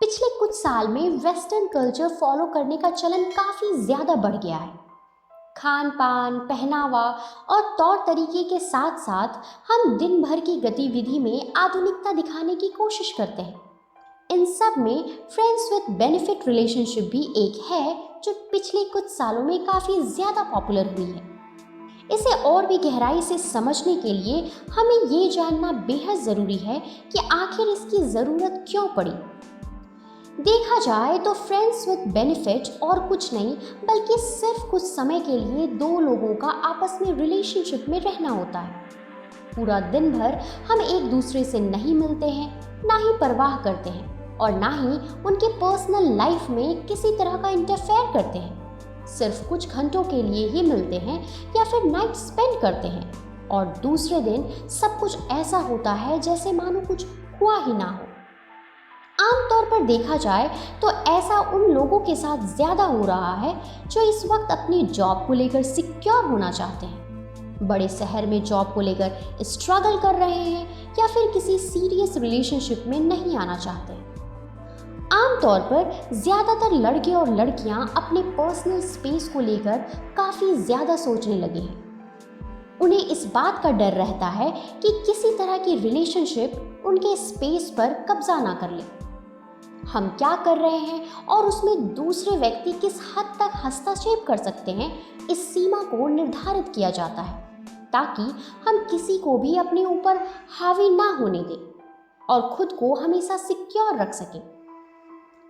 पिछले कुछ साल में वेस्टर्न कल्चर फॉलो करने का चलन काफ़ी ज़्यादा बढ़ गया है। खान पान, पहनावा और तौर तरीके के साथ साथ हम दिन भर की गतिविधि में आधुनिकता दिखाने की कोशिश करते हैं। इन सब में फ्रेंड्स विद बेनिफिट रिलेशनशिप भी एक है जो पिछले कुछ सालों में काफ़ी ज़्यादा पॉपुलर हुई है। इसे और भी गहराई से समझने के लिए हमें ये जानना बेहद ज़रूरी है कि आखिर इसकी ज़रूरत क्यों पड़ी। देखा जाए तो फ्रेंड्स विद बेनिफिट और कुछ नहीं बल्कि सिर्फ कुछ समय के लिए दो लोगों का आपस में रिलेशनशिप में रहना होता है। पूरा दिन भर हम एक दूसरे से नहीं मिलते हैं, ना ही परवाह करते हैं और ना ही उनके पर्सनल लाइफ में किसी तरह का इंटरफेयर करते हैं। सिर्फ कुछ घंटों के लिए ही मिलते हैं या फिर नाइट स्पेंड करते हैं और दूसरे दिन सब कुछ ऐसा होता है जैसे मानो कुछ हुआ ही ना हो। आमतौर पर देखा जाए तो ऐसा उन लोगों के साथ ज़्यादा हो रहा है जो इस वक्त अपनी जॉब को लेकर सिक्योर होना चाहते हैं, बड़े शहर में जॉब को लेकर स्ट्रगल कर रहे हैं या फिर किसी सीरियस रिलेशनशिप में नहीं आना चाहते। आमतौर पर ज़्यादातर लड़के और लड़कियां अपने पर्सनल स्पेस को लेकर काफ़ी ज़्यादा सोचने लगे हैं। उन्हें इस बात का डर रहता है कि किसी तरह की रिलेशनशिप उनके स्पेस पर कब्जा ना कर ले। हम क्या कर रहे हैं और उसमें दूसरे व्यक्ति किस हद तक हस्तक्षेप कर सकते हैं, इस सीमा को निर्धारित किया जाता है ताकि हम किसी को भी अपने ऊपर हावी ना होने दें और खुद को हमेशा सिक्योर रख सकें।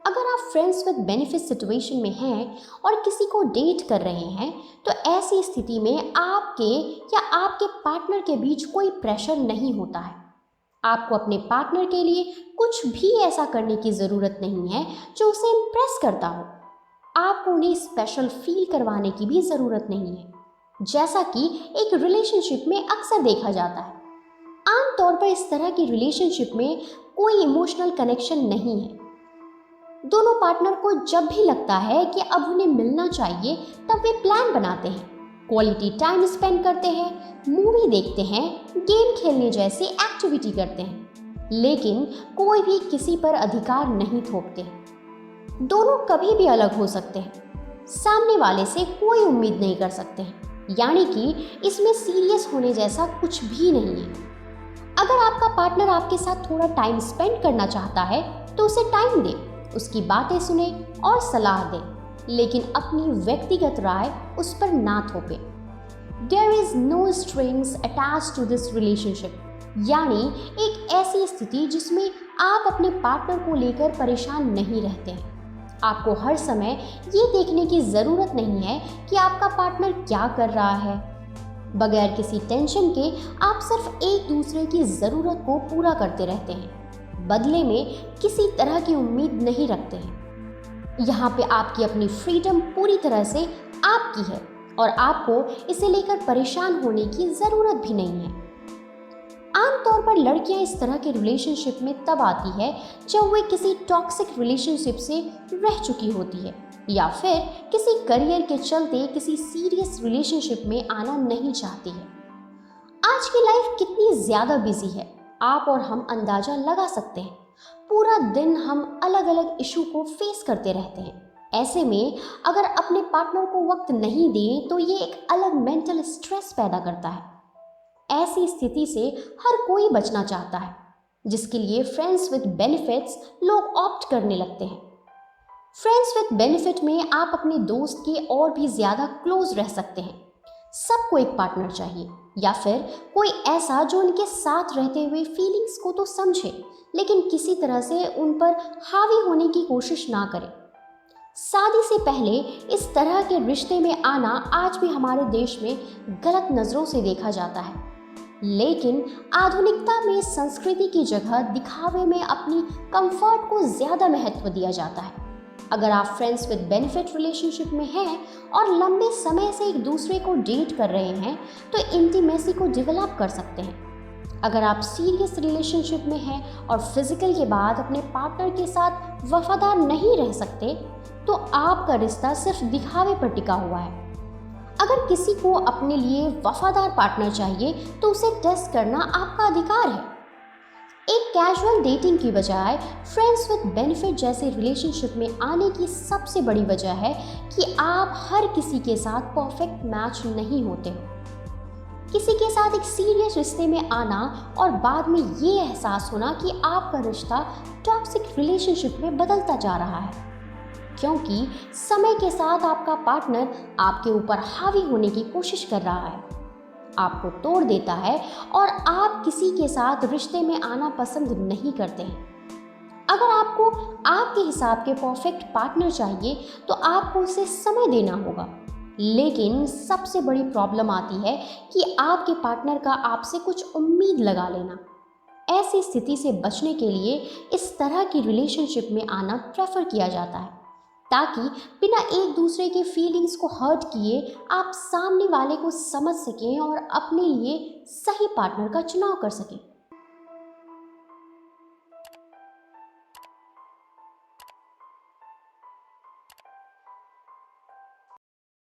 अगर आप फ्रेंड्स विद बेनिफिट सिचुएशन में हैं और किसी को डेट कर रहे हैं तो ऐसी स्थिति में आपके या आपके पार्टनर के बीच कोई प्रेशर नहीं होता है। आपको अपने पार्टनर के लिए कुछ भी ऐसा करने की ज़रूरत नहीं है जो उसे इम्प्रेस करता हो। आपको उन्हें स्पेशल फील करवाने की भी ज़रूरत नहीं है, जैसा कि एक रिलेशनशिप में अक्सर देखा जाता है। आमतौर पर इस तरह की रिलेशनशिप में कोई इमोशनल कनेक्शन नहीं है। दोनों पार्टनर को जब भी लगता है कि अब उन्हें मिलना चाहिए तब वे प्लान बनाते हैं, क्वालिटी टाइम स्पेंड करते हैं, मूवी देखते हैं, गेम खेलने जैसी एक्टिविटी करते हैं, लेकिन कोई भी किसी पर अधिकार नहीं थोपते। दोनों कभी भी अलग हो सकते हैं, सामने वाले से कोई उम्मीद नहीं कर सकते हैं, यानी कि इसमें सीरियस होने जैसा कुछ भी नहीं है। अगर आपका पार्टनर आपके साथ थोड़ा टाइम स्पेंड करना चाहता है तो उसे टाइम दे, उसकी बातें सुने और सलाह दे, लेकिन अपनी व्यक्तिगत राय उस पर ना थोपे। There is no strings attached to this relationship, यानी एक ऐसी स्थिति जिसमें आप अपने पार्टनर को लेकर परेशान नहीं रहते हैं। आपको हर समय ये देखने की ज़रूरत नहीं है कि आपका पार्टनर क्या कर रहा है। बगैर किसी टेंशन के आप सिर्फ एक दूसरे की ज़रूरत को पूरा करते रहते हैं, बदले में किसी तरह की उम्मीद नहीं रखते हैं। यहाँ पे आपकी अपनी फ्रीडम पूरी तरह से आपकी है और आपको इसे लेकर परेशान होने की ज़रूरत भी नहीं है। आमतौर पर लड़कियां इस तरह के रिलेशनशिप में तब आती है जब वे किसी टॉक्सिक रिलेशनशिप से रह चुकी होती है या फिर किसी करियर के चलते किसी सीरियस रिलेशनशिप में आना नहीं चाहती है। आज की लाइफ कितनी ज़्यादा बिजी है, आप और हम अंदाज़ा लगा सकते हैं। पूरा दिन हम अलग अलग इशू को फेस करते रहते हैं। ऐसे में अगर अपने पार्टनर को वक्त नहीं दें तो ये एक अलग मेंटल स्ट्रेस पैदा करता है। ऐसी स्थिति से हर कोई बचना चाहता है, जिसके लिए फ्रेंड्स विद बेनिफिट्स लोग ऑप्ट करने लगते हैं। फ्रेंड्स विद बेनिफिट में आप अपने दोस्त के और भी ज़्यादा क्लोज रह सकते हैं। सबको एक पार्टनर चाहिए या फिर कोई ऐसा जो उनके साथ रहते हुए फीलिंग्स को तो समझे लेकिन किसी तरह से उन पर हावी होने की कोशिश ना करे। शादी से पहले इस तरह के रिश्ते में आना आज भी हमारे देश में गलत नज़रों से देखा जाता है, लेकिन आधुनिकता में संस्कृति की जगह दिखावे में अपनी कंफर्ट को ज़्यादा महत्व दिया जाता है। अगर आप फ्रेंड्स विद बेनिफिट रिलेशनशिप में हैं और लंबे समय से एक दूसरे को डेट कर रहे हैं तो इंटीमेसी को डेवलप कर सकते हैं। अगर आप सीरियस रिलेशनशिप में हैं और फिजिकल के बाद अपने पार्टनर के साथ वफादार नहीं रह सकते तो आपका रिश्ता सिर्फ दिखावे पर टिका हुआ है। अगर किसी को अपने लिए वफादार पार्टनर चाहिए तो उसे टेस्ट करना आपका अधिकार है। एक कैजुअल डेटिंग की बजाय फ्रेंड्स विद बेनिफिट जैसे रिलेशनशिप में आने की सबसे बड़ी वजह है कि आप हर किसी के साथ परफेक्ट मैच नहीं होते हो। किसी के साथ एक सीरियस रिश्ते में आना और बाद में ये एहसास होना कि आपका रिश्ता टॉक्सिक रिलेशनशिप में बदलता जा रहा है, क्योंकि समय के साथ आपका पार्टनर आपके ऊपर हावी होने की कोशिश कर रहा है, आपको तोड़ देता है और आप किसी के साथ रिश्ते में आना पसंद नहीं करते हैं। अगर आपको आपके हिसाब के परफेक्ट पार्टनर चाहिए तो आपको उसे समय देना होगा, लेकिन सबसे बड़ी प्रॉब्लम आती है कि आपके पार्टनर का आपसे कुछ उम्मीद लगा लेना। ऐसी स्थिति से बचने के लिए इस तरह की रिलेशनशिप में आना प्रेफर किया जाता है, ताकि बिना एक दूसरे के फीलिंग्स को हर्ट किए आप सामने वाले को समझ सकें और अपने लिए सही पार्टनर का चुनाव कर सकें।